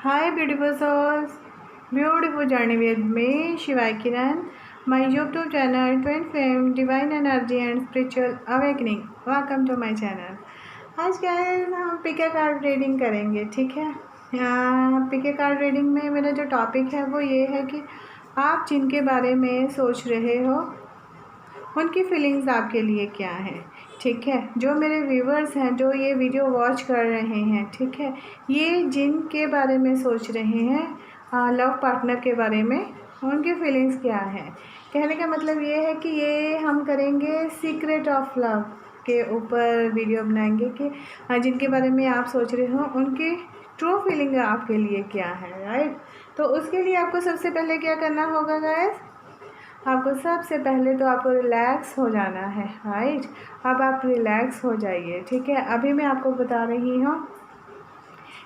Hi, beautiful souls. Beautiful journey with me, Shivai Kiran. My YouTube channel, Twin Flame, Divine Energy and Spiritual Awakening. Welcome to my channel. आज क्या है हम पिके card reading करेंगे, ठीक है। पिके कार्ड रीडिंग में मेरा जो टॉपिक है वो ये है कि आप जिनके बारे में सोच रहे हो उनकी फीलिंग्स आपके लिए क्या है, ठीक है। जो मेरे व्यूवर्स हैं जो ये वीडियो वॉच कर रहे हैं, ठीक है, ये जिनके बारे में सोच रहे हैं लव पार्टनर के बारे में, उनकी फीलिंग्स क्या है। कहने का मतलब ये है कि ये हम करेंगे सीक्रेट ऑफ लव के ऊपर वीडियो बनाएंगे कि जिनके बारे में आप सोच रहे हो उनकी ट्रू फीलिंग आपके लिए क्या है, राइट। तो उसके लिए आपको सबसे पहले क्या करना होगा गाइस, आपको सबसे पहले तो आपको रिलैक्स हो जाना है, राइट। अब आप रिलैक्स हो जाइए, ठीक है। अभी मैं आपको बता रही हूँ,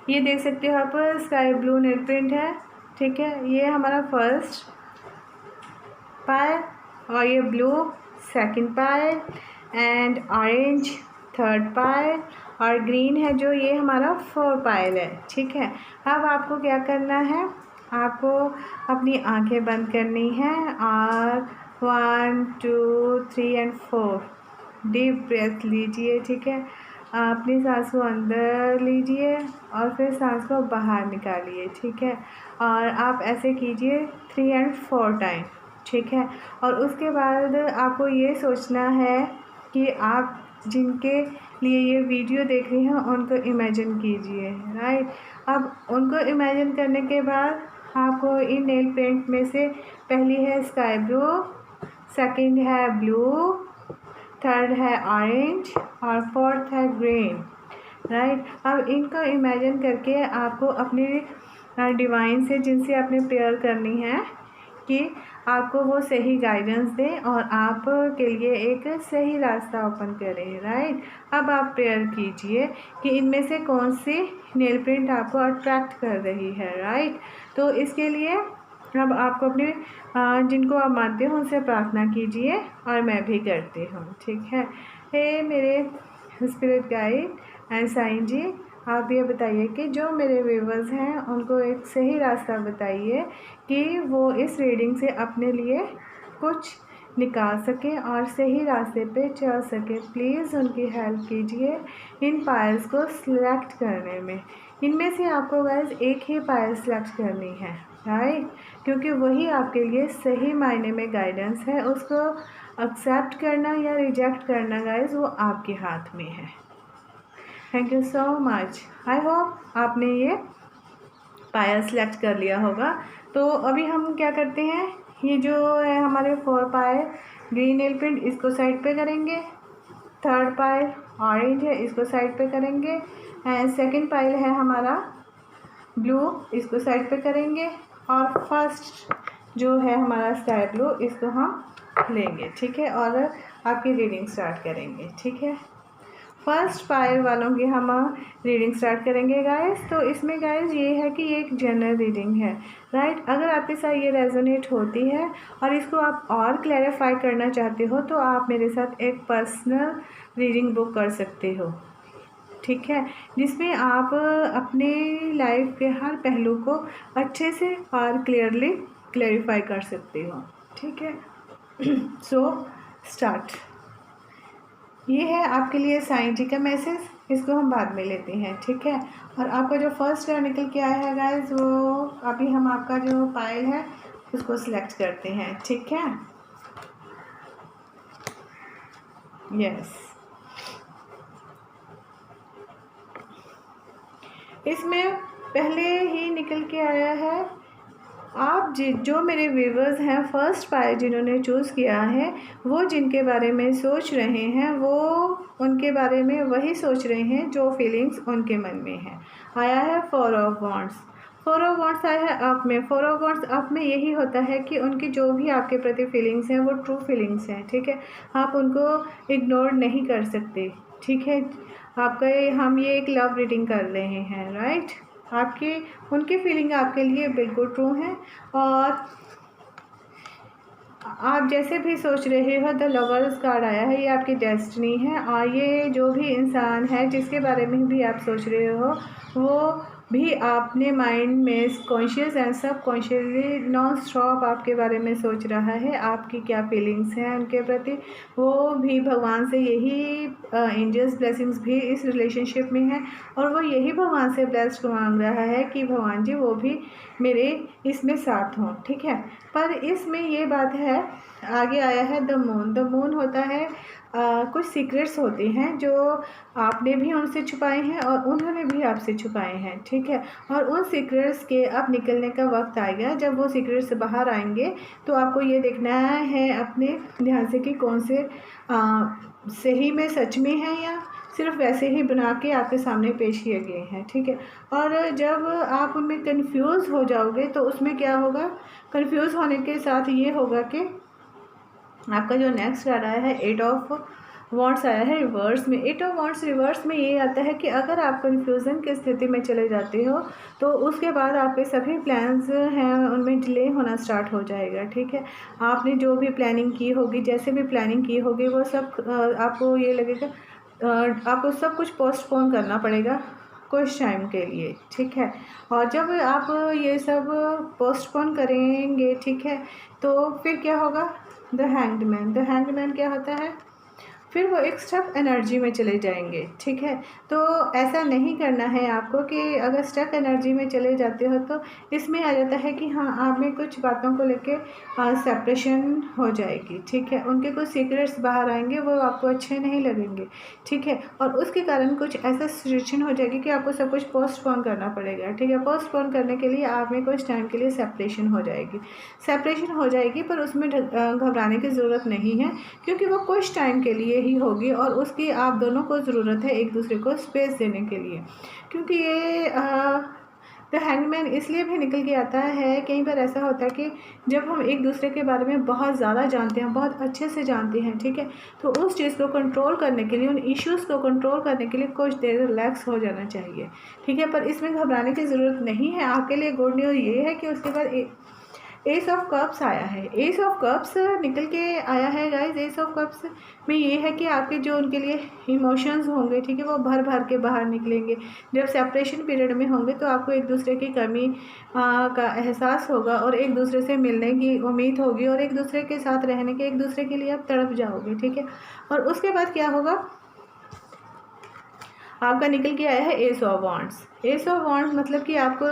ये देख सकते हो आप, स्काई ब्लू नेल प्रिंट है, ठीक है। ये हमारा फर्स्ट पायल और ये ब्लू सेकंड पायल एंड ऑरेंज थर्ड पायल और ग्रीन है जो ये हमारा फोर्थ पायल है, ठीक है। अब आपको क्या करना है, आपको अपनी आंखें बंद करनी है और 1 2 3 एंड 4 डीप ब्रेथ लीजिए, ठीक है। अपनी सांस को अंदर लीजिए और फिर सांस को बाहर निकालिए, ठीक है। और आप ऐसे कीजिए 3 एंड 4 टाइम, ठीक है। और उसके बाद आपको ये सोचना है कि आप जिनके लिए ये वीडियो देख रही हैं उनको इमेजिन कीजिए, राइट। अब उनको इमेजिन करने के बाद आपको इन नेल पेंट में से पहली है स्काई ब्लू, सेकंड है ब्लू, थर्ड है ऑरेंज और फोर्थ है ग्रीन, राइट। अब इनको इमेजिन करके आपको अपने डिवाइन से, जिनसे आपने प्रेयर करनी है कि आपको वो सही गाइडेंस दें और आप के लिए एक सही रास्ता ओपन करें, राइट। अब आप प्रेयर कीजिए कि इनमें से कौन सी नेल प्रिंट आपको अट्रैक्ट कर रही है, राइट। तो इसके लिए अब आपको अपने जिनको आप मानते हो उनसे प्रार्थना कीजिए और मैं भी करती हूँ, ठीक है। हे मेरे स्पिरिट गाइड एंड साईं जी, आप ये बताइए कि जो मेरे व्यूवर्स हैं उनको एक सही रास्ता बताइए कि वो इस रीडिंग से अपने लिए कुछ निकाल सके और सही रास्ते पे चल सके। प्लीज़ उनकी हेल्प कीजिए इन पायल्स को सिलेक्ट करने में। इनमें से आपको गाइस एक ही पायल सिलेक्ट करनी है, राइट, क्योंकि वही आपके लिए सही मायने में गाइडेंस है। उसको एक्सेप्ट करना या रिजेक्ट करना गाइस वो आपके हाथ में है। Thank you so much. I hope आपने ये पायल सेलेक्ट कर लिया होगा। तो अभी हम क्या करते हैं, ये जो है हमारे 4 पायल ग्रीन नेल प्रिंट, इसको साइड पे करेंगे। थर्ड पायल ऑरेंज है, इसको साइड पे करेंगे। एंड सेकंड पायल है हमारा ब्लू, इसको साइड पे करेंगे। और फर्स्ट जो है हमारा स्काई ब्लू, इसको हम लेंगे, ठीक है। और आपकी रीडिंग स्टार्ट करेंगे, ठीक है। फर्स्ट पायल वालों की हम रीडिंग स्टार्ट करेंगे गाइस। तो इसमें गाइस ये है कि ये एक जनरल रीडिंग है, राइट। अगर आपके साथ ये रेजोनेट होती है और इसको आप और क्लैरिफाई करना चाहते हो तो आप मेरे साथ एक पर्सनल रीडिंग बुक कर सकते हो, ठीक है, जिसमें आप अपने लाइफ के हर पहलू को अच्छे से और क्लियरली क्लैरिफाई कर सकते हो, ठीक है। So start. ये है आपके लिए साईं जी का मैसेज, इसको हम बाद में लेते हैं, ठीक है। और आपका जो फर्स्ट निकल के आया है गाइस, वो अभी हम आपका जो पायल है उसको सिलेक्ट करते हैं, ठीक है। यस, इसमें पहले ही निकल के आया है, आप जो मेरे व्यूवर्स हैं फर्स्ट पायल जिन्होंने चूज़ किया है, वो जिनके बारे में सोच रहे हैं वो उनके बारे में वही सोच रहे हैं जो फीलिंग्स उनके मन में है। आया है 4 ऑफ वॉन्ड्स। 4 ऑफ वॉन्ड्स आया है अप में। 4 ऑफ वॉन्ड्स अप में यही होता है कि उनकी जो भी आपके प्रति फीलिंग्स हैं वो ट्रू फीलिंग्स हैं, ठीक है। आप उनको इग्नोर नहीं कर सकते, ठीक है। हम ये एक लव रीडिंग कर रहे हैं, राइट। आपकी उनकी फीलिंग आपके लिए बिल्कुल ट्रू है और आप जैसे भी सोच रहे हो, द लवर्स कार्ड आया है, ये आपकी डेस्टिनी है। और ये जो भी इंसान है जिसके बारे में भी आप सोच रहे हो वो भी आपने माइंड में कॉन्शियस एंड सब कॉन्शियसली नॉन स्टॉप आपके बारे में सोच रहा है, आपकी क्या फीलिंग्स हैं उनके प्रति, वो भी भगवान से यही एंजल्स ब्लेसिंग्स भी इस रिलेशनशिप में है, और वो यही भगवान से ब्लेस्ड मांग रहा है कि भगवान जी वो भी मेरे इसमें साथ हों। ठीक है, पर इसमें ये बात है, आगे आया है द मून। द मून होता है कुछ सीक्रेट्स होती हैं जो आपने भी उनसे छुपाए हैं और उन्होंने भी आपसे छुपाए हैं। ठीक है, और उन सीक्रेट्स के अब निकलने का वक्त आएगा। जब वो सीक्रेट्स बाहर आएंगे तो आपको ये देखना है अपने ध्यान से कि कौन से सही में सच में है या सिर्फ वैसे ही बना के आपके सामने पेश किए गए हैं। ठीक है, और जब आप उनमें कंफ्यूज हो जाओगे तो उसमें क्या होगा, कंफ्यूज होने के साथ ये होगा कि आपका जो नेक्स्ट आ रहा है 8 ऑफ वॉन्ड्स आया है रिवर्स में। 8 ऑफ वॉन्ड्स रिवर्स में ये आता है कि अगर आप कन्फ्यूज़न की स्थिति में चले जाते हो तो उसके बाद आपके सभी प्लान्स हैं उनमें डिले होना स्टार्ट हो जाएगा। ठीक है, आपने जो भी प्लानिंग की होगी, जैसे भी प्लानिंग की होगी, वो सब आपको ये लगेगा आपको सब कुछ पोस्टपोन करना पड़ेगा कुछ टाइम के लिए। ठीक है, और जब आप ये सब पोस्टपोन करेंगे, ठीक है, तो फिर क्या होगा, the hanged man. The hanged man क्या होता है, फिर वो एक स्टक एनर्जी में चले जाएंगे। ठीक है, तो ऐसा नहीं करना है आपको कि अगर स्टक एनर्जी में चले जाते हो तो इसमें आ जाता है कि हाँ आप में कुछ बातों को लेके सेपरेशन हो जाएगी। ठीक है, उनके कुछ सीक्रेट्स बाहर आएंगे, वो आपको अच्छे नहीं लगेंगे। ठीक है, और उसके कारण कुछ ऐसा सिचुएशन हो जाएगी कि आपको सब कुछ पोस्टपोन करना पड़ेगा। ठीक है, पोस्टपोन करने के लिए आप में कुछ टाइम के लिए सेपरेशन हो जाएगी। सेपरेशन हो जाएगी पर उसमें घबराने की ज़रूरत नहीं है, क्योंकि वो कुछ टाइम के लिए ही होगी और उसकी आप दोनों को ज़रूरत है एक दूसरे को स्पेस देने के लिए। क्योंकि ये द हैंगमैन इसलिए भी निकल के आता है, कई बार ऐसा होता है कि जब हम एक दूसरे के बारे में बहुत ज़्यादा जानते हैं, बहुत अच्छे से जानते हैं, ठीक है, तो उस चीज़ को कंट्रोल करने के लिए, उन इश्यूज़ को कंट्रोल करने के लिए कुछ देर रिलैक्स हो जाना चाहिए। ठीक है, पर इसमें घबराने की ज़रूरत नहीं है। आपके लिए गुड न्यूज़ ये है कि उसके बाद एस ऑफ कप्स आया है। एस ऑफ कप्स निकल के आया है गाइस। एस ऑफ कप्स में ये है कि आपके जो उनके लिए इमोशंस होंगे, ठीक है, वो भर भर के बाहर निकलेंगे। जब सेपरेशन पीरियड में होंगे तो आपको एक दूसरे की कमी का एहसास होगा और एक दूसरे से मिलने की उम्मीद होगी और एक दूसरे के साथ रहने के, एक दूसरे के लिए आप तड़प जाओगे। ठीक है, और उसके बाद क्या होगा, आपका निकल के आया है S of wands. S of wands मतलब कि आपको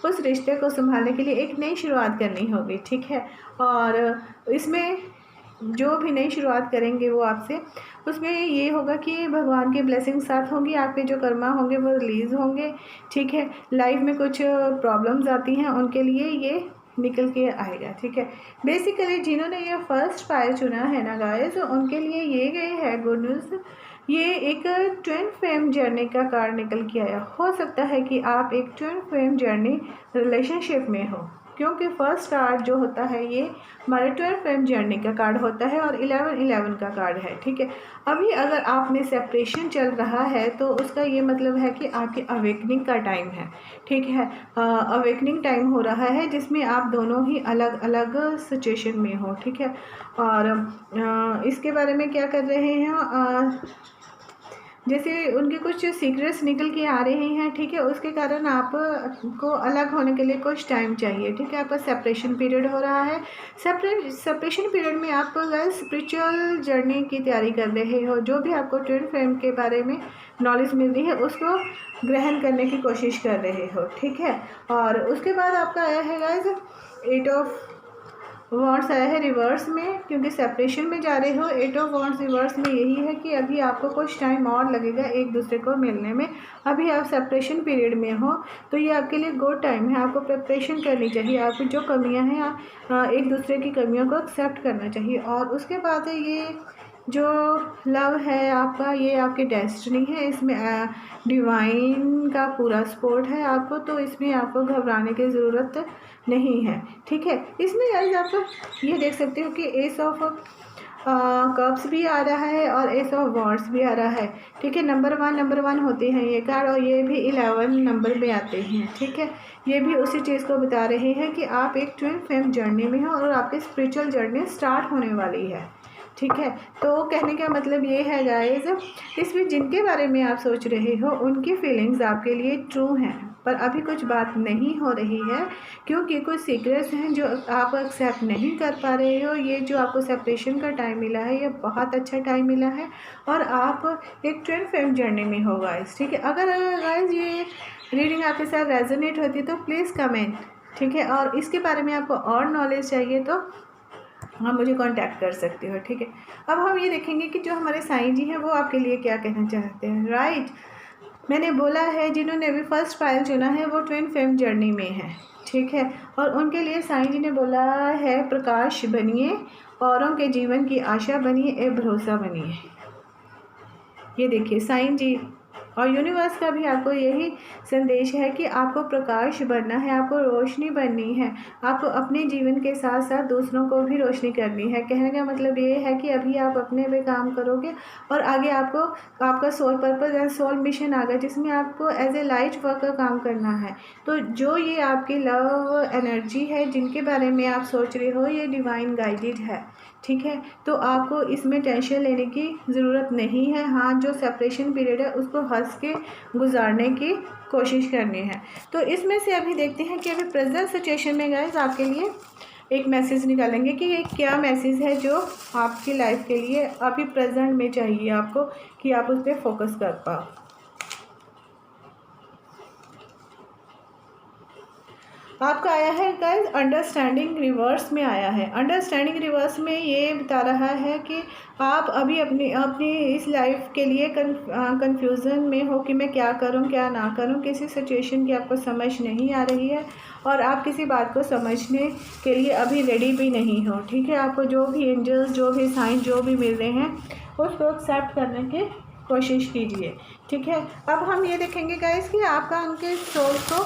उस रिश्ते को संभालने के लिए एक नई शुरुआत करनी होगी। ठीक है, और इसमें जो भी नई शुरुआत करेंगे वो आपसे, उसमें ये होगा कि भगवान की ब्लेसिंग साथ होंगी, आपके जो कर्मा होंगे वो रिलीज़ होंगे। ठीक है, लाइफ में कुछ प्रॉब्लम्स आती हैं उनके लिए ये निकल के आएगा। ठीक है, बेसिकली जिन्होंने ये फर्स्ट फायर चुना है ना गाइस, उनके लिए ये गए है गुड न्यूज़। ये एक ट्विन फ्लेम जर्नी का कार्ड निकल के आया। हो सकता है कि आप एक ट्विन फ्लेम जर्नी रिलेशनशिप में हो, क्योंकि फर्स्ट कार्ड जो होता है ये हमारे ट्विन फ्लेम जर्नी का कार्ड होता है और 11-11 का कार्ड है। ठीक है, अभी अगर आप में सेपरेशन चल रहा है तो उसका ये मतलब है कि आपकी अवेकनिंग का टाइम है। ठीक है, अवेकनिंग टाइम हो रहा है जिसमें आप दोनों ही अलग अलग सिचुएशन में हो। ठीक है, और इसके बारे में क्या कर रहे हैं, जैसे उनके कुछ सीक्रेट्स निकल के आ रहे हैं। ठीक है, उसके कारण आपको अलग होने के लिए कुछ टाइम चाहिए। ठीक है, आपका सेपरेशन पीरियड हो रहा है। सेपरेशन पीरियड में आप स्पिरिचुअल जर्नी की तैयारी कर रहे हो। जो भी आपको ट्विन फ्लेम के बारे में नॉलेज मिल रही है उसको ग्रहण करने की कोशिश कर रहे हो। ठीक है, और उसके बाद आपका आया है गाइस 8 ऑफ वॉन्ड्स आया है रिवर्स में, क्योंकि सेपरेशन में जा रहे हो। 8 ऑफ वॉन्ड्स रिवर्स में यही है कि अभी आपको कुछ टाइम और लगेगा एक दूसरे को मिलने में। अभी आप सेपरेशन पीरियड में हो तो ये आपके लिए गुड टाइम है। आपको प्रिपरेशन करनी चाहिए, आपकी जो कमियां हैं एक दूसरे की कमियों को एक्सेप्ट करना चाहिए। और उसके बाद ये जो लव है आपका, ये आपकी डेस्टिनी है, इसमें डिवाइन का पूरा सपोर्ट है आपको, तो इसमें आपको घबराने की ज़रूरत नहीं है। ठीक है, इसमें गाइस आप ये देख सकते हो कि एस ऑफ कप्स भी आ रहा है और एस ऑफ वॉन्ड्स भी आ रहा है। ठीक है, नंबर वन होते हैं ये कार्ड और ये भी 11 नंबर में आते हैं। ठीक है, ये भी उसी चीज़ को बता रहे हैं कि आप एक ट्विन फ्लेम जर्नी में हो और आपकी स्पिरिचुअल जर्नी स्टार्ट होने वाली है। ठीक है, तो कहने का मतलब ये है गाइस, इसमें जिनके बारे में आप सोच रहे हो उनकी फीलिंग्स आपके लिए ट्रू हैं। पर अभी कुछ बात नहीं हो रही है, क्योंकि कुछ सीक्रेट्स हैं जो आप एक्सेप्ट नहीं कर पा रहे हो। ये जो आपको सेपरेशन का टाइम मिला है, ये बहुत अच्छा टाइम मिला है और आप एक ट्विन फ्लेम जर्नी में हो गाइस, ठीक है। अगर गाइस ये रीडिंग आपके साथ रेजोनेट होती है तो प्लीज़ कमेंट, ठीक है। और इसके बारे में आपको और नॉलेज चाहिए तो आप मुझे कांटेक्ट कर सकते हो, ठीक है। अब हम ये देखेंगे कि जो हमारे साईं जी हैं वो आपके लिए क्या कहना चाहते हैं। राइट, मैंने बोला है जिन्होंने अभी फर्स्ट फाइल चुना है वो ट्विन फ्लेम जर्नी में है, ठीक है। और उनके लिए साईं जी ने बोला है प्रकाश बनिए, औरों के जीवन की आशा बनिए, ए भरोसा बनिए। ये देखिए साईं जी और यूनिवर्स का भी आपको यही संदेश है कि आपको प्रकाश बनना है, आपको रोशनी बननी है, आपको अपने जीवन के साथ साथ दूसरों को भी रोशनी करनी है। कहने का मतलब ये है कि अभी आप अपने पे काम करोगे और आगे आपको आपका soul purpose and soul mission आ गया, जिसमें आपको एज ए लाइट वर्क का काम करना है। तो जो ये आपकी लव एनर्जी है जिनके बारे में आप सोच रहे हो, ये डिवाइन गाइडेड है, ठीक है। तो आपको इसमें टेंशन लेने की ज़रूरत नहीं है। हाँ, जो सेपरेशन पीरियड है उसको हंस के गुजारने की कोशिश करनी है। तो इसमें से अभी देखते हैं कि अभी प्रेजेंट सिचुएशन में गाइस आपके लिए एक मैसेज निकालेंगे कि ये क्या मैसेज है जो आपकी लाइफ के लिए अभी प्रेजेंट में चाहिए आपको, कि आप उस पर फोकस कर पाओ। आपका आया है गाइस अंडरस्टैंडिंग रिवर्स में आया है। अंडरस्टैंडिंग रिवर्स में ये बता रहा है कि आप अभी अपनी इस लाइफ के लिए कंफ्यूजन में हो कि मैं क्या करूं क्या ना करूं। किसी सिचुएशन की आपको समझ नहीं आ रही है और आप किसी बात को समझने के लिए अभी रेडी भी नहीं हो, ठीक है। आपको जो भी एंजल्स, जो भी साइन, जो भी मिल रहे हैं उसको एक्सेप्ट करने की कोशिश कीजिए, ठीक है। अब हम ये देखेंगे गाइस कि आपका उनके सोल टू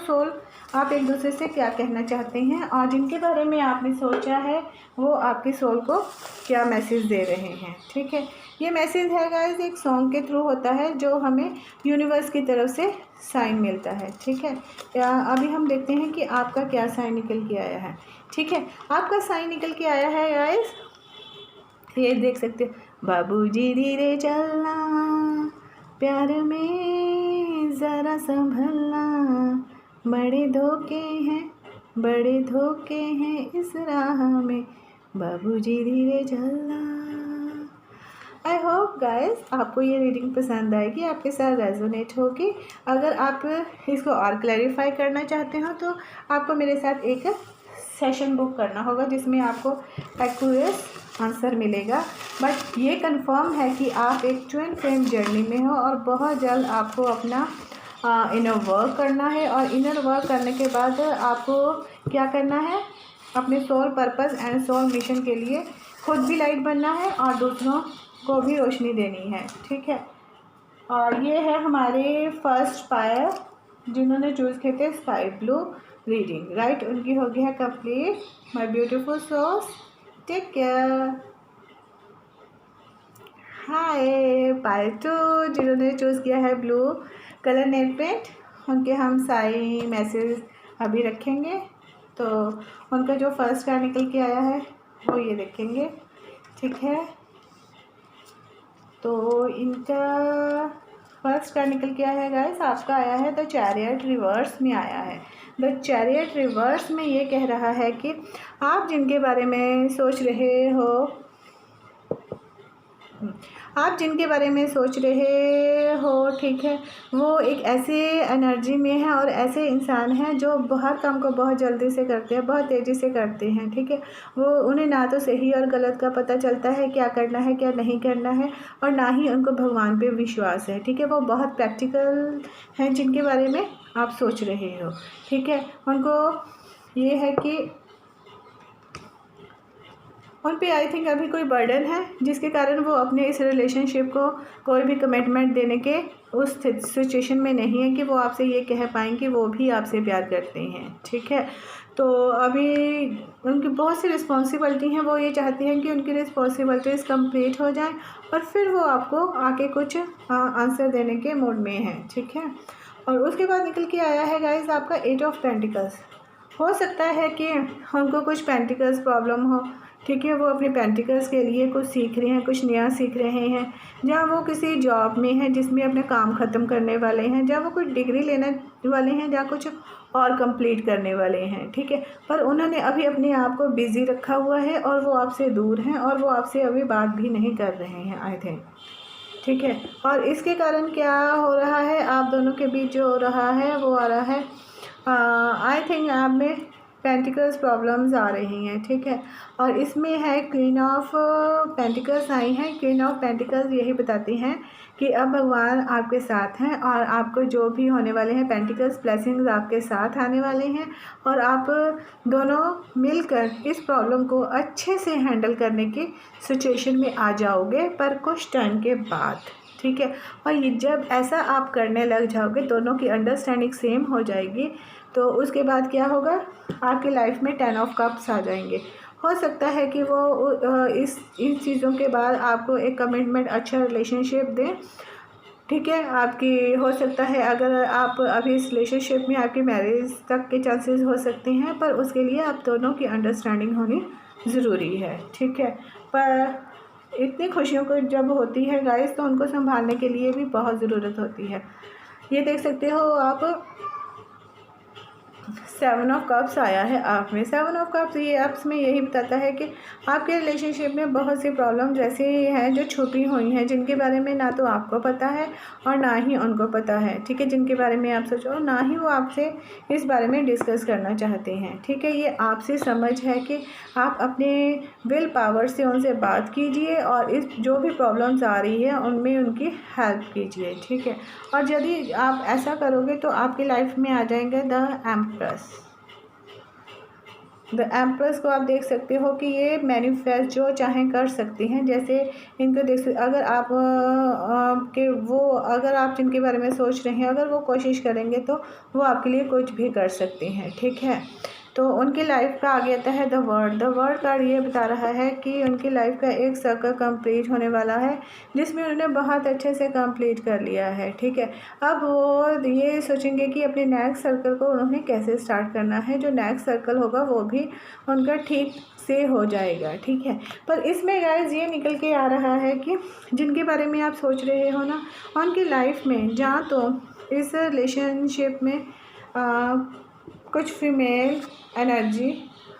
सोल आप एक दूसरे से क्या कहना चाहते हैं और जिनके बारे में आपने सोचा है वो आपके सोल को क्या मैसेज दे रहे हैं, ठीक है। ये मैसेज है गाइस एक सॉन्ग के थ्रू होता है जो हमें यूनिवर्स की तरफ से साइन मिलता है, ठीक है। अभी हम देखते हैं कि आपका क्या साइन निकल के आया है, ठीक है। आपका साइन निकल के आया है गाइस, ये देख सकते हो, बाबूजी धीरे चलना, प्यार में ज़रा संभलना, बड़े धोखे हैं इस राह में, बाबूजी धीरे चलना। आई होप गाइस आपको ये रीडिंग पसंद आएगी, आपके साथ रेजोनेट होगी। अगर आप इसको और क्लैरिफाई करना चाहते हो तो आपको मेरे साथ एक सेशन बुक करना होगा जिसमें आपको एक्यूरेट आंसर मिलेगा। बट ये कंफर्म है कि आप एक ट्विन फ्लेम जर्नी में हो और बहुत जल्द आपको अपना इनर वर्क करना है। और इनर वर्क करने के बाद आपको क्या करना है, अपने soul purpose and soul mission के लिए खुद भी लाइट बनना है और दूसरों को भी रोशनी देनी है, ठीक है। और ये है हमारे फर्स्ट पायर जिन्होंने चूज़ किए थे स्काई ब्लू रीडिंग, राइट। उनकी हो गई है complete. My beautiful souls, take care. हाय पायर 2 जिन्होंने चूज़ किया है ब्लू कलर नेल पेंट, उनके हम साई मैसेज अभी रखेंगे। तो उनका जो फर्स्ट कार्ड निकल के आया है वो ये देखेंगे, ठीक है। तो इनका फर्स्ट कार्ड निकल के आया है गाइस, आपका आया है द चैरियट रिवर्स में आया है। द चैरियट रिवर्स में ये कह रहा है कि आप जिनके बारे में सोच रहे हो, ठीक है, वो एक ऐसे एनर्जी में है और ऐसे इंसान हैं जो हर काम को बहुत जल्दी से करते हैं, बहुत तेज़ी से करते हैं, ठीक है। वो उन्हें ना तो सही और गलत का पता चलता है, क्या करना है क्या नहीं करना है, और ना ही उनको भगवान पे विश्वास है, ठीक है। वो बहुत प्रैक्टिकल हैं जिनके बारे में आप सोच रहे हो, ठीक है। उनको ये है कि उन पे आई थिंक अभी कोई बर्डन है जिसके कारण वो अपने इस रिलेशनशिप को कोई भी कमिटमेंट देने के उस सिचुएशन में नहीं है कि वो आपसे ये कह पाएँ कि वो भी आपसे प्यार करते हैं, ठीक है। तो अभी उनकी बहुत सी रिस्पॉन्सिबिलिटी हैं, वो ये चाहती हैं कि उनकी रिस्पॉन्सिबिलिटीज़ कंप्लीट हो जाएं और फिर वो आपको आके कुछ आंसर देने के मूड में हैं, ठीक है। और उसके बाद निकल के आया है गाइस आपका 8 ऑफ पेंटिकल्स। हो सकता है कि उनको कुछ पेंटिकल्स प्रॉब्लम हो, ठीक है, वो अपने पेंटिकल्स के लिए कुछ सीख रहे हैं, कुछ नया सीख रहे हैं, जहाँ वो किसी जॉब में हैं जिसमें अपना काम ख़त्म करने वाले हैं, जहाँ वो कुछ डिग्री लेने वाले हैं, जहाँ कुछ और कंप्लीट करने वाले हैं। ठीक है, पर उन्होंने अभी अपने आप को बिज़ी रखा हुआ है और वो आपसे दूर हैं और वो आपसे अभी बात भी नहीं कर रहे हैं, आई थिंक। ठीक है, और इसके कारण क्या हो रहा है, आप दोनों के बीच जो हो रहा है वो आ रहा है, आई थिंक आप में पेंटिकल्स प्रॉब्लम्स आ रही हैं। ठीक है, और इसमें है क्वीन ऑफ पेंटिकल्स आई हैं। क्वीन ऑफ पेंटिकल्स यही बताती हैं कि अब भगवान आपके साथ हैं और आपको जो भी होने वाले हैं पेंटिकल्स ब्लेसिंग्स आपके साथ आने वाले हैं और आप दोनों मिलकर इस प्रॉब्लम को अच्छे से हैंडल करने की सिचुएशन में आ जाओगे, पर कुछ टाइम के बाद। ठीक है, और ये जब ऐसा आप करने लग जाओगे, दोनों की अंडरस्टैंडिंग सेम हो जाएगी, तो उसके बाद क्या होगा, आपकी लाइफ में 10 ऑफ कप्स आ जाएंगे। हो सकता है कि वो इन चीज़ों के बाद आपको एक कमिटमेंट, अच्छा रिलेशनशिप दें। ठीक है, आपकी हो सकता है अगर आप अभी इस रिलेशनशिप में, आपकी मैरिज तक के चांसेस हो सकते हैं, पर उसके लिए आप दोनों की अंडरस्टैंडिंग होनी ज़रूरी है। ठीक है, पर इतनी खुशियों को जब होती है गाइस, तो उनको संभालने के लिए भी बहुत ज़रूरत होती है। ये देख सकते हो आप, 7 ऑफ कप्स आया है आप में। 7 ऑफ कप्स ये आपस में यही बताता है कि आपके रिलेशनशिप में बहुत सी प्रॉब्लम्स ऐसी हैं जो छुपी हुई हैं, जिनके बारे में ना तो आपको पता है और ना ही उनको पता है। ठीक है, जिनके बारे में आप सोचो और ना ही वो आपसे इस बारे में डिस्कस करना चाहते हैं। ठीक है, ये आपसे समझ है कि आप अपने विल पावर से उनसे बात कीजिए और इस जो भी प्रॉब्लम्स आ रही है उनमें उनकी हेल्प कीजिए। ठीक है, और यदि आप ऐसा करोगे तो आपकी लाइफ में आ जाएंगे द एम्प्रेस। द एम्प्रेस को आप देख सकते हो कि ये मैनिफेस्ट जो चाहें कर सकते हैं। जैसे इनको देख सकते, अगर आप अगर आप जिनके बारे में सोच रहे हैं, अगर वो कोशिश करेंगे तो वो आपके लिए कुछ भी कर सकते हैं। ठीक है, तो उनकी लाइफ का आगे आता है द वर्ड कार्ड। ये बता रहा है कि उनकी लाइफ का एक सर्कल कंप्लीट होने वाला है, जिसमें उन्होंने बहुत अच्छे से कंप्लीट कर लिया है। ठीक है, अब वो ये सोचेंगे कि अपने नेक्स्ट सर्कल को उन्होंने कैसे स्टार्ट करना है। जो नेक्स्ट सर्कल होगा वो भी उनका ठीक से हो जाएगा। ठीक है, पर इसमें गाइस ये निकल के आ रहा है कि जिनके बारे में आप सोच रहे हो ना, उनकी लाइफ में जहाँ तो इस रिलेशनशिप में कुछ फीमेल एनर्जी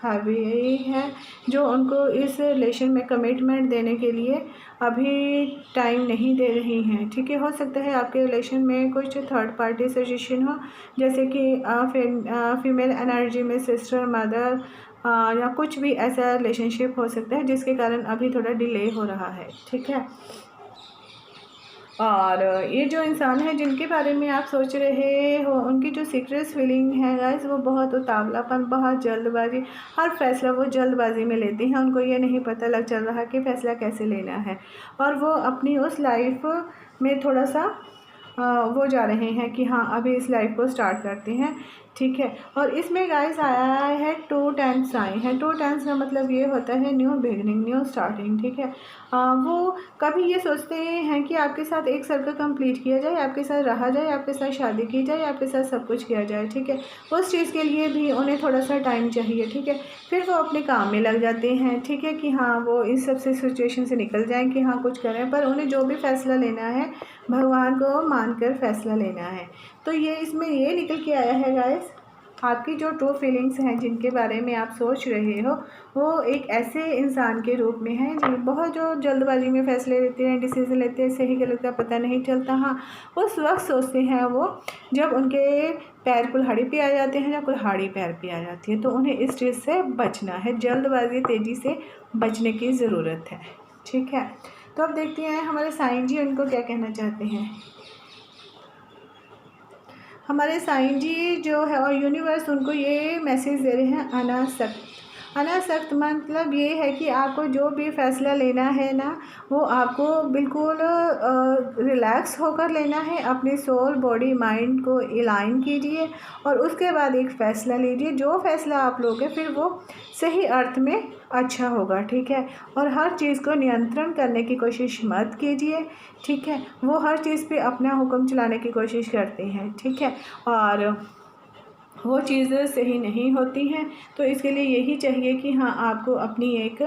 हावी है, जो उनको इस रिलेशन में कमिटमेंट देने के लिए अभी टाइम नहीं दे रही हैं। ठीक है, हो सकता है आपके रिलेशन में कुछ थर्ड पार्टी सजेशन हो, जैसे कि फीमेल एनर्जी में सिस्टर, मदर या कुछ भी ऐसा रिलेशनशिप हो सकता है जिसके कारण अभी थोड़ा डिले हो रहा है। ठीक है, और ये जो इंसान है जिनके बारे में आप सोच रहे हो, उनकी जो सीक्रेट फीलिंग है गाइस, वो बहुत उतावलापन, बहुत जल्दबाजी, हर फैसला वो जल्दबाजी में लेते हैं। उनको ये नहीं पता लग चल रहा कि फ़ैसला कैसे लेना है, और वो अपनी उस लाइफ में थोड़ा सा वो जा रहे हैं कि हाँ अभी इस लाइफ को स्टार्ट करते हैं। ठीक है, और इसमें गाइस आया है 2 टाइम्स आए हैं। 2 टाइम्स का मतलब ये होता है न्यू बिगनिंग, न्यू स्टार्टिंग। ठीक है, वो कभी ये सोचते हैं कि आपके साथ एक सर्कल कंप्लीट किया जाए, आपके साथ रहा जाए, आपके साथ शादी की जाए, आपके साथ सब कुछ किया जाए। ठीक है, उस चीज़ के लिए भी उन्हें थोड़ा सा टाइम चाहिए। ठीक है, फिर वो अपने काम में लग जाते हैं। ठीक है, कि हाँ वो इस सब से सिचुएशन से निकल जाएँ कि हाँ कुछ करें, पर उन्हें जो भी फैसला लेना है भगवान को मानकर फैसला लेना है। तो ये इसमें ये निकल के आया है गाइस, आपकी जो ट्रू फीलिंग्स हैं जिनके बारे में आप सोच रहे हो, वो एक ऐसे इंसान के रूप में है जो बहुत जो जल्दबाजी में फ़ैसले लेते हैं, डिसीज़न लेते हैं, सही गलत का पता नहीं चलता। हाँ, उस वक्त सोचते हैं वो जब उनके पैर कुल्हाड़ी पे आ जाते हैं या कुल्हाड़ी पैर पे आ जाती है, तो उन्हें इस चीज़ से बचना है, जल्दबाजी तेज़ी से बचने की ज़रूरत है। ठीक है, तो अब देखते हैं हमारे साईं जी उनको क्या कहना चाहते हैं। हमारे साईं जी जो है और यूनिवर्स उनको ये मैसेज दे रहे हैं, अनासक्त। अनासक्त मतलब ये है कि आपको जो भी फ़ैसला लेना है ना, वो आपको बिल्कुल रिलैक्स होकर लेना है। अपनी सोल, बॉडी, माइंड को अलाइन कीजिए और उसके बाद एक फ़ैसला लीजिए। जो फ़ैसला आप लोगे फिर वो सही अर्थ में अच्छा होगा। ठीक है, और हर चीज़ को नियंत्रण करने की कोशिश मत कीजिए। ठीक है, वो हर चीज़ पे अपना हुक्म चलाने की कोशिश करते हैं। ठीक है, और वो चीज़ें सही नहीं होती हैं, तो इसके लिए यही चाहिए कि हाँ आपको अपनी एक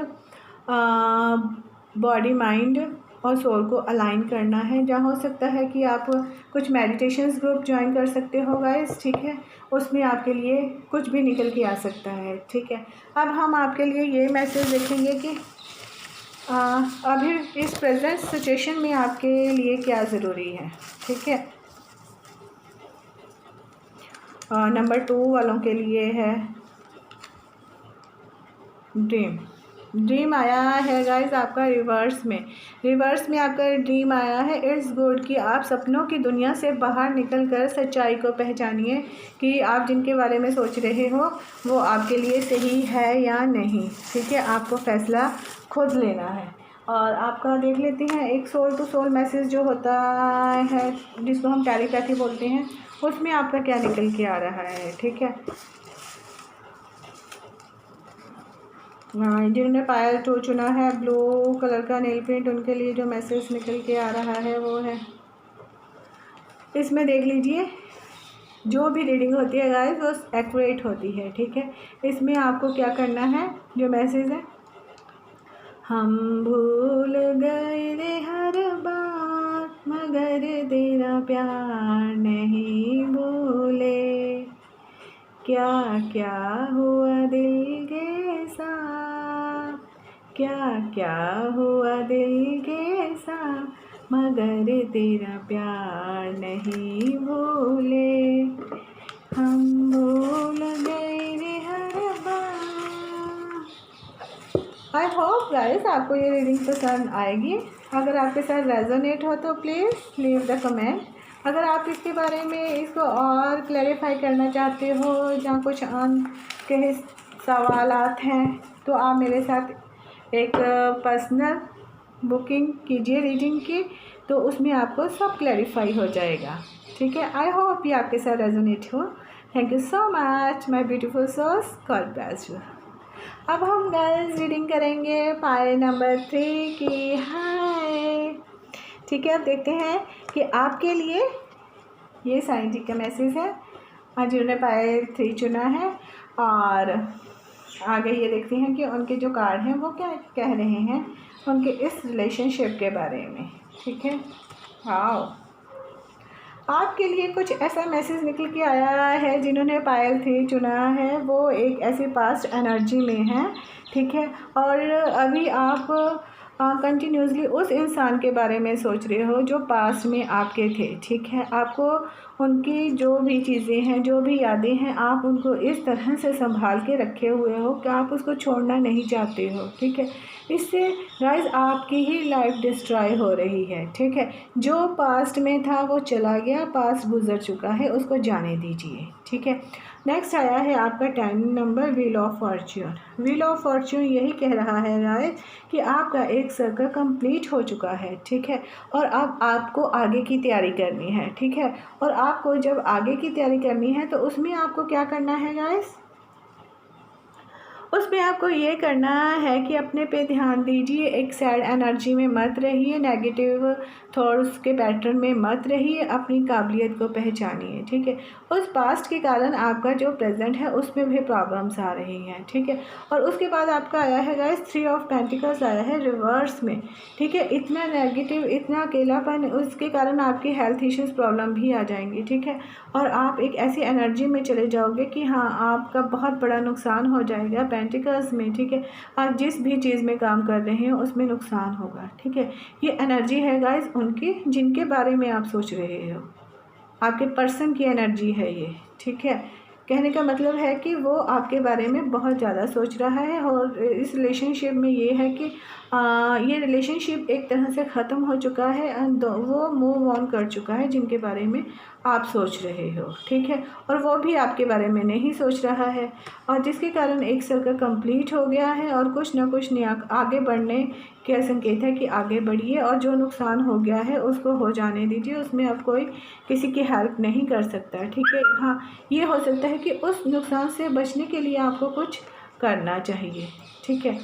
बॉडी, माइंड और सोल को अलाइन करना है। जहाँ हो सकता है कि आप कुछ मेडिटेशंस ग्रुप ज्वाइन कर सकते हो गाइस, ठीक है। उसमें आपके लिए कुछ भी निकल के आ सकता है, ठीक है। अब हम आपके लिए ये मैसेज देखेंगे कि अभी इस प्रेजेंट सिचुएशन में आपके लिए क्या ज़रूरी है, ठीक है। नंबर 2 वालों के लिए है ड्रीम आया है गाइस आपका रिवर्स में आपका ड्रीम आया है। इट्स गुड कि आप सपनों की दुनिया से बाहर निकलकर सच्चाई को पहचानिए कि आप जिनके बारे में सोच रहे हो वो आपके लिए सही है या नहीं, ठीक है। आपको फैसला खुद लेना है। और आपका देख लेते हैं एक सोल टू सोल मैसेज जो होता है, जिसको हम टेलीपैथी बोलते हैं, उसमें आपका क्या निकल के आ रहा है, ठीक है। जिन्होंने पायल 2 चुना है, ब्लू कलर का नेल पेंट, उनके लिए जो मैसेज निकल के आ रहा है वो है, इसमें देख लीजिए जो भी रीडिंग होती है गाइस वो एक्यूरेट होती है, ठीक है। इसमें आपको क्या करना है, जो मैसेज है, हम भूल गए रे हर बात मगर तेरा प्यार नहीं भूले, क्या क्या हुआ दिल के साथ, क्या क्या हुआ दिल के साथ मगर तेरा प्यार नहीं भूले, हम भूल गए रे हर बार। आई होप गाइस आपको ये रीडिंग पसंद आएगी। अगर आपके साथ रेजोनेट हो तो प्लीज़ लीव द कमेंट। अगर आप इसके बारे में इसको और क्लैरिफाई करना चाहते हो, जहाँ कुछ के सवालात हैं, तो आप मेरे साथ एक पर्सनल बुकिंग कीजिए रीडिंग की, तो उसमें आपको सब क्लैरिफाई हो जाएगा, ठीक है। आई होप ये आपके साथ रेजोनेट हो। Thank you so much my beautiful souls, God bless you. अब हम गर्ल्स रीडिंग करेंगे पायल नंबर 3 की। हाय, ठीक है। अब देखते हैं कि आपके लिए ये साईं जी का मैसेज है, आज जिन्होंने पायल 3 चुना है। और आगे ये देखते हैं कि उनके जो कार्ड हैं वो क्या कह रहे हैं उनके इस रिलेशनशिप के बारे में, ठीक है। वाओ, आपके लिए कुछ ऐसा मैसेज निकल के आया है, जिन्होंने पायल 3 चुना है वो एक ऐसी पास्ट एनर्जी में है, ठीक है। और अभी आप कंटिन्यूसली उस इंसान के बारे में सोच रहे हो जो पास्ट में आपके थे, ठीक है। आपको उनकी जो भी चीज़ें हैं, जो भी यादें हैं, आप उनको इस तरह से संभाल के रखे हुए हो कि आप उसको छोड़ना नहीं चाहते हो, ठीक है। इससे गाइस आपकी ही लाइफ डिस्ट्रॉय हो रही है, ठीक है। जो पास्ट में था वो चला गया, पास्ट गुजर चुका है, उसको जाने दीजिए, ठीक है। नेक्स्ट आया है आपका 10 number, wheel of Fortune. Wheel of Fortune यही कह रहा है गाइस कि आपका एक सर्कल कंप्लीट हो चुका है, ठीक है। और अब आपको आगे की तैयारी करनी है, ठीक है। और आपको जब आगे की तैयारी करनी है तो उसमें आपको क्या करना है गाइस, उसमें आपको ये करना है कि अपने पे ध्यान दीजिए, एक सैड एनर्जी में मत रहिए, नेगेटिव थॉट्स के पैटर्न में मत रहिए, अपनी काबिलियत को पहचानिए, ठीक है। उस पास्ट के कारण आपका जो प्रेजेंट है उसमें भी प्रॉब्लम्स आ रही हैं, ठीक है। और उसके बाद आपका आया है गाइस 3 ऑफ पेंटिकल्स आया है रिवर्स में, ठीक है। इतना नेगेटिव, इतना अकेलापन, उसके कारण आपकी हेल्थ इश्यूज़ प्रॉब्लम भी आ जाएंगी, ठीक है। और आप एक ऐसी एनर्जी में चले जाओगे कि हाँ आपका बहुत बड़ा नुकसान हो जाएगा पेंटिकल्स में, ठीक है। आप जिस भी चीज़ में काम कर रहे हैं उसमें नुकसान होगा, ठीक है। ये एनर्जी है गाइस उनकी जिनके बारे में आप सोच रहे हो, आपके पर्सन की एनर्जी है ये, ठीक है। कहने का मतलब है कि वो आपके बारे में बहुत ज़्यादा सोच रहा है। और इस रिलेशनशिप में ये है कि ये रिलेशनशिप एक तरह से ख़त्म हो चुका है एंड वो मूव ऑन कर चुका है जिनके बारे में आप सोच रहे हो, ठीक है। और वो भी आपके बारे में नहीं सोच रहा है, और जिसके कारण एक सर्कल कंप्लीट हो गया है और कुछ ना कुछ नया आगे बढ़ने का संकेत है कि आगे बढ़िए। और जो नुकसान हो गया है उसको हो जाने दीजिए, उसमें अब कोई किसी की हेल्प नहीं कर सकता, ठीक है। हाँ, ये हो सकता है कि उस नुकसान से बचने के लिए आपको कुछ करना चाहिए, ठीक है।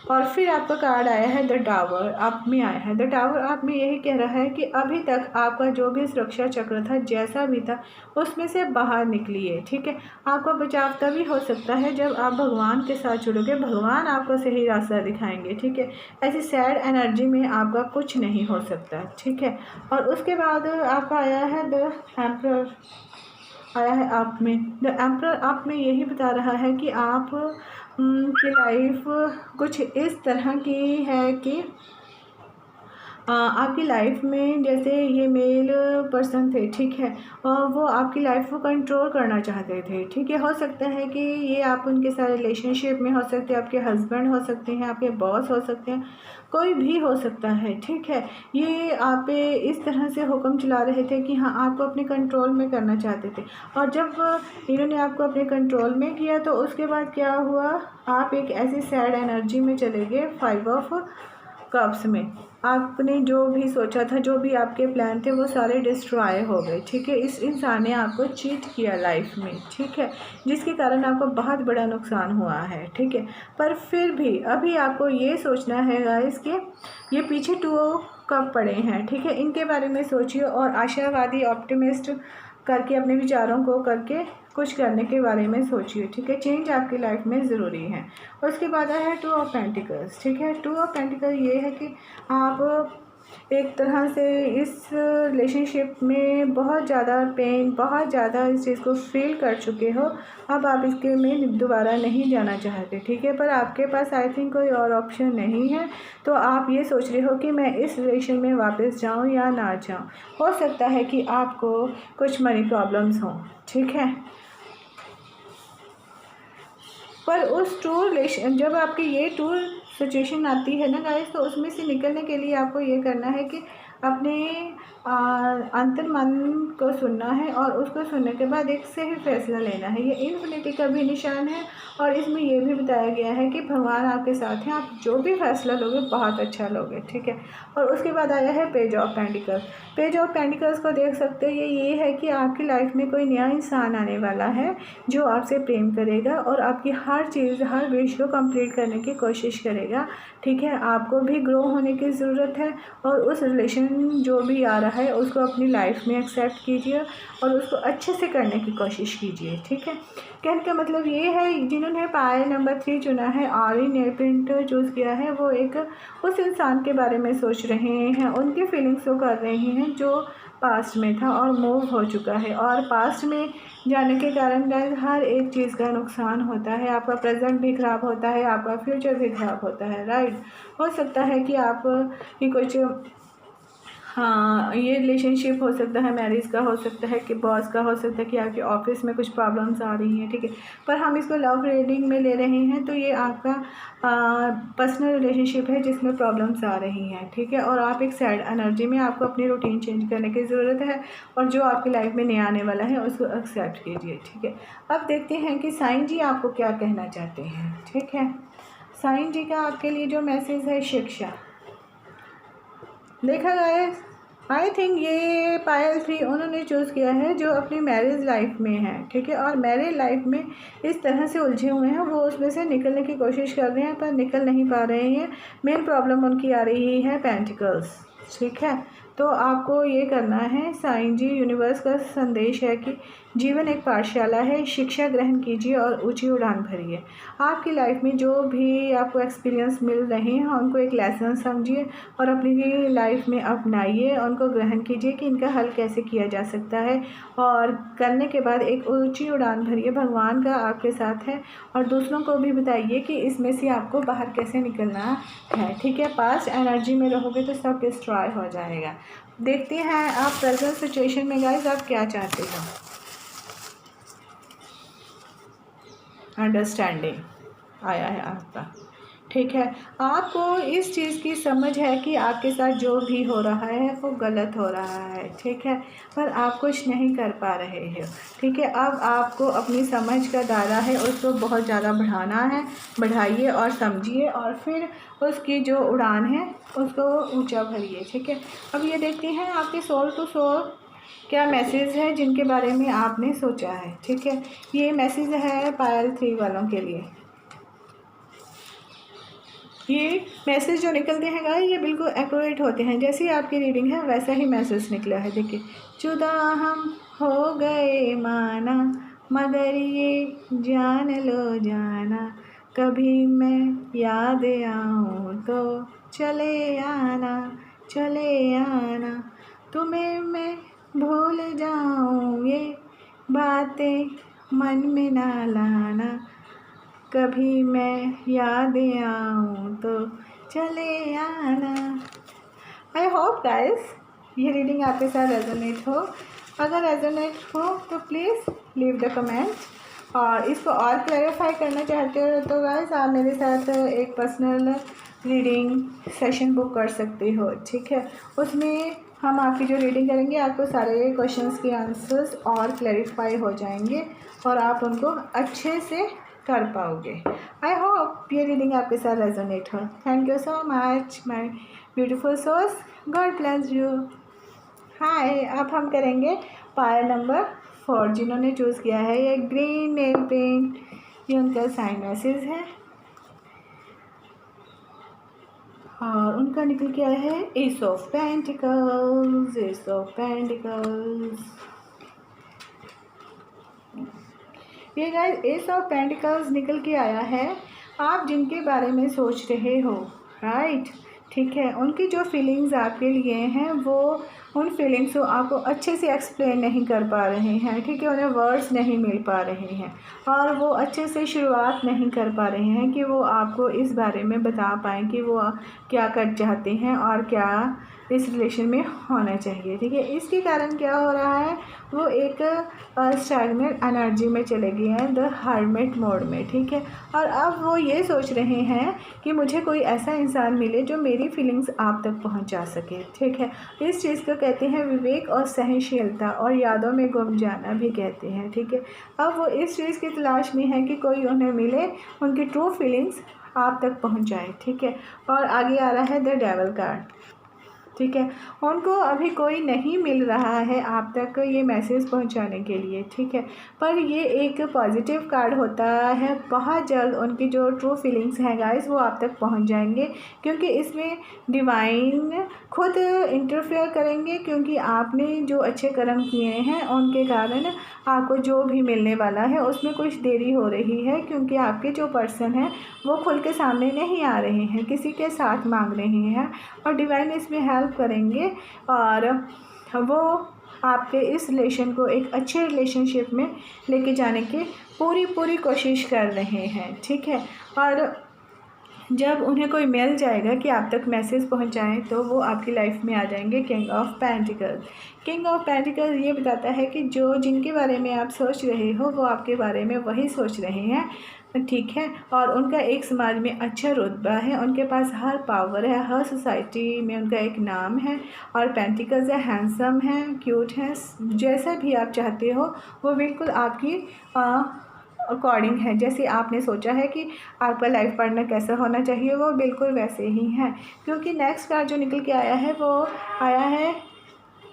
और फिर आपका कार्ड आया है द टावर, आप में आया है द टावर। आप में यही कह रहा है कि अभी तक आपका जो भी सुरक्षा चक्र था, जैसा भी था, उसमें से बाहर निकलिए। ठीक है, आपका बचाव तभी हो सकता है जब आप भगवान के साथ जुड़ोगे, भगवान आपको सही रास्ता दिखाएंगे। ठीक है, ऐसी सैड एनर्जी में आपका कुछ नहीं हो सकता। ठीक है, और उसके बाद आपका आया है द एम्परर, आया है आप में द एम्परर। आप में यही बता रहा है कि आप की लाइफ कुछ इस तरह की है कि आपकी लाइफ में जैसे ये मेल पर्सन थे, ठीक है, और वो आपकी लाइफ को कंट्रोल करना चाहते थे। ठीक है, हो सकता है कि ये आप उनके साथ रिलेशनशिप में हो सकते हैं, आपके हस्बैंड हो सकते हैं, आपके बॉस हो सकते हैं, कोई भी हो सकता है। ठीक है, ये आप पे इस तरह से हुक्म चला रहे थे कि हाँ, आपको अपने कंट्रोल में करना चाहते थे। और जब इन्होंने आपको अपने कंट्रोल में किया तो उसके बाद क्या हुआ, आप एक ऐसी सैड एनर्जी में चले गए, 5 ऑफ कप्स में। आपने जो भी सोचा था, जो भी आपके प्लान थे, वो सारे डिस्ट्रॉय हो गए। ठीक है, इस इंसान ने आपको चीट किया लाइफ में। ठीक है, जिसके कारण आपको बहुत बड़ा नुकसान हुआ है। ठीक है, पर फिर भी अभी आपको ये सोचना है गाइस कि ये पीछे 2 कप पड़े हैं। ठीक है, इनके बारे में सोचिए और आशावादी ऑप्टिमिस्ट करके अपने विचारों को करके कुछ करने के बारे में सोचिए। ठीक है, चेंज आपकी लाइफ में ज़रूरी है। उसके बाद आया है 2 ऑफ पेंटिकल्स। ठीक है, 2 ऑफ पेंटिकल ये है कि आप एक तरह से इस रिलेशनशिप में बहुत ज़्यादा पेन, बहुत ज़्यादा इस चीज़ को फील कर चुके हो। अब आप इसके में दोबारा नहीं जाना चाहते। ठीक है, पर आपके पास आई थिंक कोई और ऑप्शन नहीं है, तो आप ये सोच रहे हो कि मैं इस रिलेशन में वापस जाऊं या ना जाऊं। हो सकता है कि आपको कुछ मनी प्रॉब्लम्स हों। ठीक है, पर उस टू रिलेशन, जब आपकी ये टू सिचुएशन आती है ना गाइस, तो उसमें से निकलने के लिए आपको ये करना है कि अपने अंतर मन को सुनना है और उसको सुनने के बाद एक सही फैसला लेना है। ये इन्फिनिटी का भी निशान है और इसमें ये भी बताया गया है कि भगवान आपके साथ हैं, आप जो भी फैसला लोगे बहुत अच्छा लोगे। ठीक है, और उसके बाद आया है page of pentacles. Page of pentacles को देख सकते हो, ये है कि आपकी लाइफ में कोई नया इंसान आने वाला है जो आपसे प्रेम करेगा और आपकी हर चीज़, हर विश को कंप्लीट करने की कोशिश करेगा। ठीक है, आपको भी ग्रो होने की ज़रूरत है और उस रिलेशन जो भी आ रहा है उसको अपनी लाइफ में एक्सेप्ट कीजिए और उसको अच्छे से करने की कोशिश कीजिए। ठीक है, कहने का मतलब ये है, जिन्होंने पायल नंबर 3 चुना है, आरी नेल पेंट चूज़ किया है, वो एक उस इंसान के बारे में सोच रहे हैं, उनकी फीलिंग्स को कर रहे हैं जो पास्ट में था और मूव हो चुका है। और पास्ट में जाने के कारण गाइस हर एक चीज़ का नुकसान होता है, आपका प्रेजेंट भी ख़राब होता है, आपका फ्यूचर भी ख़राब होता है। राइट, हो सकता है कि आप कि कुछ, हाँ, ये रिलेशनशिप हो सकता है, मैरिज का हो सकता है, कि बॉस का हो सकता है, कि आपके ऑफिस में कुछ प्रॉब्लम्स आ रही हैं। ठीक है, पर हम इसको लव रीडिंग में ले रहे हैं, तो ये आपका पर्सनल रिलेशनशिप है जिसमें प्रॉब्लम्स आ रही हैं। ठीक है, और आप एक सैड एनर्जी में, आपको अपनी रूटीन चेंज करने की ज़रूरत है और जो आपकी लाइफ में नया आने वाला है उसको एक्सेप्ट कीजिए। ठीक है, अब देखते हैं कि साईं जी आपको क्या कहना चाहते हैं। ठीक है, साईं जी का आपके लिए जो मैसेज है, शिक्षा। देखा गया, आई थिंक ये पायल 3 उन्होंने चूज़ किया है जो अपनी मैरिज लाइफ में है। ठीक है, और मैरिज लाइफ में इस तरह से उलझे हुए हैं, वो उसमें से निकलने की कोशिश कर रहे हैं पर निकल नहीं पा रहे हैं। मेन प्रॉब्लम उनकी आ रही है पेंटिकल्स। ठीक है, तो आपको ये करना है, साईं जी, यूनिवर्स का संदेश है कि जीवन एक पाठशाला है, शिक्षा ग्रहण कीजिए और ऊंची उड़ान भरिए। आपकी लाइफ में जो भी आपको एक्सपीरियंस मिल रहे हैं उनको एक लेसन समझिए और अपनी लाइफ में अपनाइए, उनको ग्रहण कीजिए कि इनका हल कैसे किया जा सकता है और करने के बाद एक ऊंची उड़ान भरिए। भगवान का आपके साथ है और दूसरों को भी बताइए कि इसमें से आपको बाहर कैसे निकलना है। ठीक है, पास्ट एनर्जी में रहोगे तो सब डिस्ट्रॉय हो जाएगा। देखते हैं आप प्रेजेंट सिचुएशन में गाइस आप क्या चाहते हो। अंडरस्टैंडिंग आया है आपका। ठीक है, आपको इस चीज़ की समझ है कि आपके साथ जो भी हो रहा है वो गलत हो रहा है। ठीक है, पर आप कुछ नहीं कर पा रहे हो। ठीक है, अब आपको अपनी समझ का दायरा है उसको बहुत ज़्यादा बढ़ाना है, बढ़ाइए और समझिए और फिर उसकी जो उड़ान है उसको ऊंचा भरिए। ठीक है, अब ये देखते हैं आपके सोल टू सोल क्या मैसेज है जिनके बारे में आपने सोचा है। ठीक है, ये मैसेज है पायल 3 वालों के लिए। ये मैसेज जो निकलते हैं गाइस ये बिल्कुल एक्यूरेट होते हैं। जैसी आपकी रीडिंग है वैसा ही मैसेज निकला है। देखिए, जुदा हम हो गए माना, मगर ये जान लो जाना, कभी मैं याद आऊँ तो चले आना, चले आना, तुम्हें मैं भूल जाऊँ ये बातें मन में ना लाना, कभी मैं याद आऊँ तो चले आना। आई होप गाइस ये रीडिंग आपके साथ रेजोनेट हो। अगर रेजोनेट हो तो प्लीज़ लीव द कमेंट। और इसको और क्लैरिफाई करना चाहते हो तो गाइस आप मेरे साथ एक पर्सनल रीडिंग सेशन बुक कर सकते हो, ठीक है। उसमें हम आपकी जो रीडिंग करेंगे आपको सारे क्वेश्चंस के आंसर्स और क्लैरिफाई हो जाएंगे और आप उनको अच्छे से कर पाओगे। आई होप ये रीडिंग आपके साथ रेजोनेट हो। Thank you so much my beautiful souls, God bless you. Hi, अब हम करेंगे पायर नंबर 4। जिन्होंने चूज़ किया है ये ग्रीन नेल पेंट, ये उनका साइन मैसेज है और उनका निकल के आया है S of pentacles, S of pentacles. ये गाइस एस ऑफ पेंटिकल्स निकल के आया है। आप जिनके बारे में सोच रहे हो, राइट, ठीक है, उनकी जो फीलिंग्स आपके लिए हैं वो उन फीलिंग्स को आपको अच्छे से एक्सप्लेन नहीं कर पा रहे हैं, ठीक है, उन्हें वर्ड्स नहीं मिल पा रहे हैं और वो अच्छे से शुरुआत नहीं कर पा रहे हैं कि वो आपको इस बारे में बता पाएँ कि वो क्या कर चाहते हैं और क्या इस रिलेशन में होना चाहिए, ठीक है। इसके कारण क्या हो रहा है, वो एक स्टैग्नेंट एनर्जी में चले गए हैं, द हर्मिट मोड में, ठीक है। और अब वो ये सोच रहे हैं कि मुझे कोई ऐसा इंसान मिले जो मेरी फीलिंग्स आप तक पहुंचा सके, ठीक है। इस चीज़ को कहते हैं विवेक और सहनशीलता, और यादों में गुम जाना भी कहते हैं, ठीक है। अब वो इस चीज़ की तलाश में है कि कोई उन्हें मिले, उनकी ट्रू फीलिंग्स आप तक पहुंचाए, ठीक है। और आगे आ रहा है द डेविल कार्ड, ठीक है। उनको अभी कोई नहीं मिल रहा है आप तक ये मैसेज पहुंचाने के लिए, ठीक है। पर ये एक पॉजिटिव कार्ड होता है, बहुत जल्द उनकी जो ट्रू फीलिंग्स हैं गाइस वो आप तक पहुंच जाएंगे, क्योंकि इसमें डिवाइन खुद इंटरफेयर करेंगे, क्योंकि आपने जो अच्छे कर्म किए हैं उनके कारण आपको जो भी मिलने वाला है उसमें कुछ देरी हो रही है, क्योंकि आपके जो पर्सन हैं वो खुल के सामने नहीं आ रहे हैं, किसी के साथ मांग रहे हैं और डिवाइन इसमें हेल्प करेंगे और वो आपके इस रिलेशन को एक अच्छे रिलेशनशिप में लेके जाने की पूरी कोशिश कर रहे हैं, ठीक है। और जब उन्हें कोई मिल जाएगा कि आप तक मैसेज पहुंचाएं तो वो आपकी लाइफ में आ जाएंगे king of pentacles. King of pentacles ये बताता है कि जो जिनके बारे में आप सोच रहे हो वो आपके बारे में वही सोच रहे हैं, ठीक है। और उनका एक समाज में अच्छा रुतबा है, उनके पास हर पावर है, हर सोसाइटी में उनका एक नाम है। और पेंटिकल्स है, हैंडसम है, क्यूट है, जैसा भी आप चाहते हो वो बिल्कुल आपकी अकॉर्डिंग है। जैसे आपने सोचा है कि आपका लाइफ पार्टनर कैसा होना चाहिए वो बिल्कुल वैसे ही है, क्योंकि नेक्स्ट कार्ड जो निकल के आया है वो आया है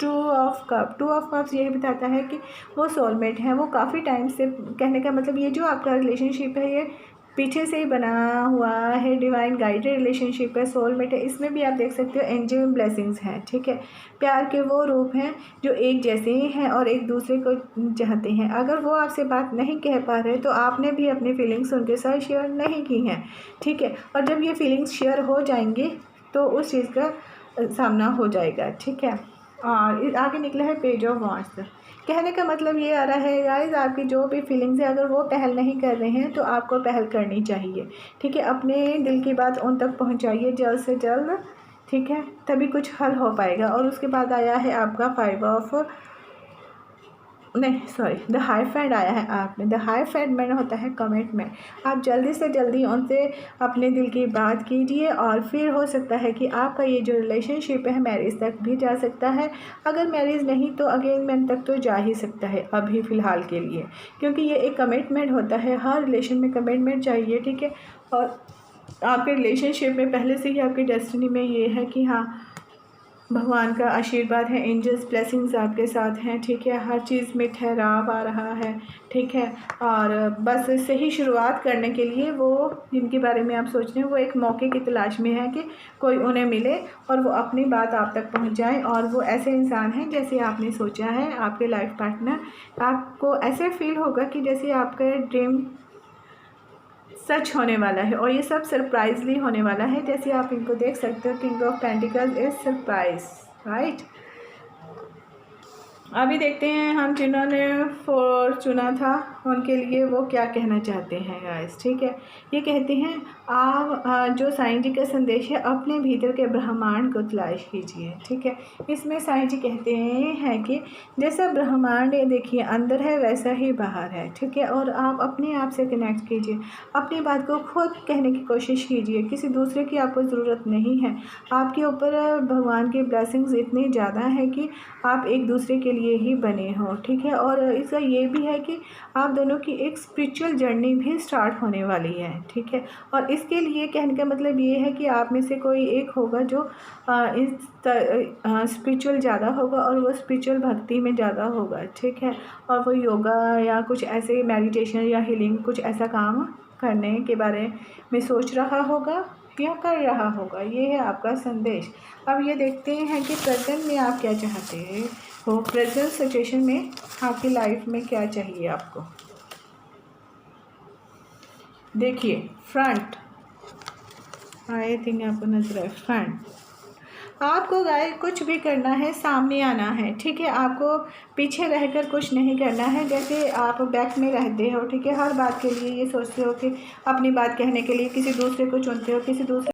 two of cup. Two of cups यही बताता है कि वो सोलमेट है, वो काफ़ी टाइम से, कहने का मतलब ये जो आपका रिलेशनशिप है ये पीछे से ही बना हुआ है, डिवाइन गाइडेड रिलेशनशिप है, सोलमेट है। इसमें भी आप देख सकते हो एंजल ब्लेसिंग्स हैं, ठीक है। प्यार के वो रूप हैं जो एक जैसे ही हैं और एक दूसरे को चाहते हैं। अगर वो आपसे बात नहीं कह पा रहे तो आपने भी अपनी फीलिंग्स उनके साथ शेयर नहीं की हैं, ठीक है। और जब ये फीलिंग्स शेयर हो जाएंगी तो उस चीज़ का सामना हो जाएगा, ठीक है। और आगे निकला है पेज ऑफ वांड्स। कहने का मतलब ये आ रहा है गाइस, आपकी जो भी फीलिंग्स है अगर वो पहल नहीं कर रहे हैं तो आपको पहल करनी चाहिए, ठीक है। अपने दिल की बात उन तक पहुंचाइए जल्द से जल्द, ठीक है, तभी कुछ हल हो पाएगा। और उसके बाद आया है आपका द हाइफेड आया है आप में। द हाइफेड मैन होता है कमिटमेंट। आप जल्दी से जल्दी उनसे अपने दिल की बात कीजिए और फिर हो सकता है कि आपका ये जो रिलेशनशिप है मैरिज तक भी जा सकता है। अगर मैरिज नहीं तो एंगेजमेंट तक तो जा ही सकता है अभी फ़िलहाल के लिए, क्योंकि ये एक कमिटमेंट होता है, हर रिलेशन में कमिटमेंट चाहिए, ठीक है। और आपके रिलेशनशिप में पहले से ही आपकी डेस्टिनी में ये है कि हाँ भगवान का आशीर्वाद है, एंजल्स ब्लेसिंग्स आपके साथ हैं, ठीक है। हर चीज़ में ठहराव आ रहा है, ठीक है। और बस सही शुरुआत करने के लिए वो जिनके बारे में आप सोच रहे हैं वो एक मौके की तलाश में है कि कोई उन्हें मिले और वो अपनी बात आप तक पहुंच जाए। और वो ऐसे इंसान हैं जैसे आपने सोचा है, आपके लाइफ पार्टनर। आपको ऐसे फील होगा कि जैसे आपका ड्रीम सच होने वाला है और ये सब सरप्राइजली होने वाला है। जैसे आप इनको देख सकते हो, king of pentacles is surprise, right. अभी देखते हैं हम जिन्होंने 4 चुना था उनके लिए वो क्या कहना चाहते हैं गाइस, ठीक है। ये कहते हैं आप जो साईं जी का संदेश है अपने भीतर के ब्रह्मांड को तलाश कीजिए, ठीक है। इसमें साईं जी कहते हैं कि जैसा ब्रह्मांड ये देखिए अंदर है वैसा ही बाहर है, ठीक है। और आप अपने आप से कनेक्ट कीजिए, अपनी बात को खुद कहने की कोशिश कीजिए, किसी दूसरे की आपको ज़रूरत नहीं है। आपके ऊपर भगवान की ब्लेसिंग्स इतनी ज़्यादा है कि आप एक दूसरे के लिए ही बने हो, ठीक है। और इसका ये भी है कि आप दोनों की एक स्पिरिचुअल जर्नी भी स्टार्ट होने वाली है, ठीक है। और इसके लिए कहने का मतलब ये है कि आप में से कोई एक होगा जो इस स्पिरिचुअल ज़्यादा होगा और वो स्पिरिचुअल भक्ति में ज़्यादा होगा, ठीक है। और वो योगा या कुछ ऐसे मेडिटेशन या हीलिंग कुछ ऐसा काम करने के बारे में सोच रहा होगा या कर रहा होगा। ये है आपका संदेश। अब ये देखते हैं कि प्रेजेंट में आप क्या चाहते हो, प्रेजेंट सिचुएशन में आपकी लाइफ में क्या चाहिए आपको। देखिए फ्रंट, आई थिंक आपको नजर है फ्रंट। आपको गाइस कुछ भी करना है सामने आना है, ठीक है। आपको पीछे रहकर कुछ नहीं करना है जैसे आप बैक में रहते हो, ठीक है। हर बात के लिए ये सोचते हो कि अपनी बात कहने के लिए किसी दूसरे को चुनते हो, किसी दूसरे